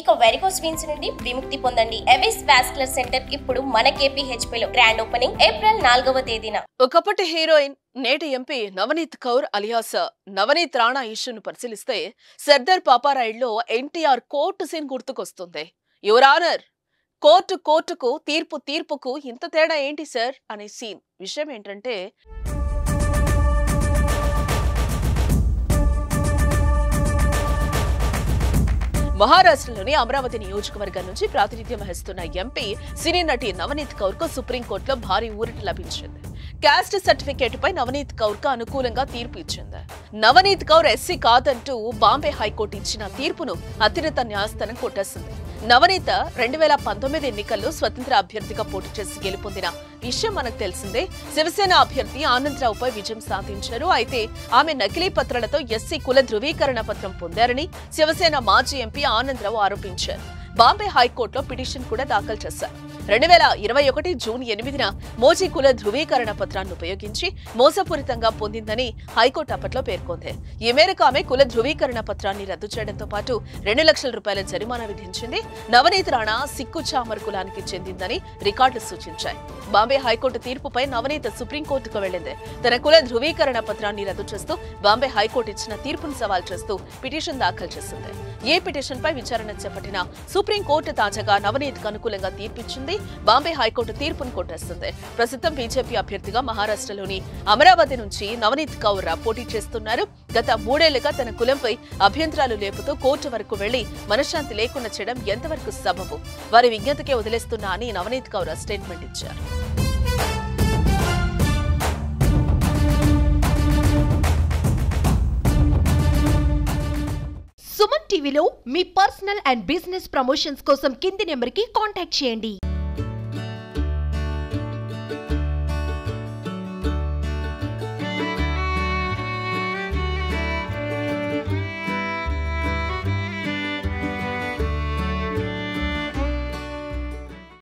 ఇక varicose veins నుండి విముక్తి పొందండి. ఎవిస్ వాస్కులర్ సెంటర్ ఇప్పుడు మన KPHP లో గ్రాండ్ ఓపెనింగ్ ఏప్రిల్ 4వ తేదీన. ఒకప్పటి హీరోయిన్ నేటి ఎంపీ నవనీత్ కౌర్ అలియాస్ నవనీత్ రాణా ఇష్యూను పరిశీలిస్తే సర్దార్ పాపారాయుడులో NTR కోర్టు సీన్ గుర్తుకొస్తుంది. యువర్ ఆనర్, కోర్టుకు తీర్పుకు ఇంత తేడా ఏంటి సార్ అనే సీన్. విషయం ఏంటంటే మహారాష్ట్రలోని అమరావతి నియోజకవర్గం నుంచి ప్రాతినిధ్యం వహిస్తున్న ఎంపీ సినీ నటి నవనీత్ కౌర్ కు సుప్రీంకోర్టులో భారీ ఊరట లభించింది. క్యాస్ట్ సర్టిఫికేట్ పై నవనీత్ కౌర్ కు అనుకూలంగా తీర్పు ఇచ్చింది. నవనీత్ కౌర్ ఎస్సీ కాదంటూ బాంబే హైకోర్టు ఇచ్చిన తీర్పును అత్యున్నత న్యాయస్థానం కొట్టేసింది. నవనీత 2019 ఎన్నికల్లో స్వతంత్ర అభ్యర్థిగా పోటీ చేసి గెలుపొందిన విషయం మనకు తెలిసిందే. శివసేన అభ్యర్థి ఆనందరావుపై విజయం సాధించారు. అయితే ఆమె నకిలీ పత్రాలతో ఎస్సీ కుల ధృవీకరణ పత్రం పొందారని శివసేన మాజీ ఎంపీ ఆనందరావు ఆరోపించారు. బాంబే హైకోర్టులో పిటిషన్ కూడా దాఖలు చేశారు. 2021 జూన్ 8న మోజీ కుల ధృవీకరణ పత్రాన్ని ఉపయోగించి మోసపూరితంగా పొందిందని హైకోర్టు అప్పట్లో పేర్కొంది. ఈ మేరకు ఆమె కుల ధృవీకరణ పత్రాన్ని రద్దు చేయడంతో పాటు 2 లక్షల రూపాయల జరిమానా విధించింది. నవనీత్ రాణా సిక్కు చామర్ కులానికి చెందిందని రికార్డులు సూచించాయి. బాంబే హైకోర్టు తీర్పుపై నవనీత సుప్రీంకోర్టుకు వెళ్లింది. తన కుల ధృవీకరణ పత్రాన్ని రద్దు చేస్తూ బాంబే హైకోర్టు ఇచ్చిన తీర్పును సవాల్ చేస్తూ పిటిషన్ దాఖలు చేసింది. ఈ పిటిషన్ పై విచారణ చేపట్టిన సుప్రీంకోర్టు తాజాగా నవనీత్ కు అనుకూలంగా తీర్పిచ్చింది. బాంబే హైకోర్టు తీర్పును కొట్టేస్తుంది. ప్రస్తుతం బీజేపీ అభ్యర్థిగా మహారాష్ట్రలోని అమరావతి నుంచి నవనీత్ కౌర్ పోటీ చేస్తున్నారు. గత 3 ఏళ్లుగా తన కులంపై అభ్యంతరాలు లేపుతూ కోర్టు వరకు వెళ్లి మనశ్శాంతి లేకుండా చేయడం ఎంతవరకు సబబు, వారి విజ్ఞతకే వదిలేస్తున్నా అని నవనీత్ కౌర్ స్టేట్మెంట్ ఇచ్చారు. సుమన్ టీవీలో మీ పర్సనల్ అండ్ బిజినెస్ ప్రమోషన్స్ కోసం కింది నెంబర్కి కాంటాక్ట్ చేయండి.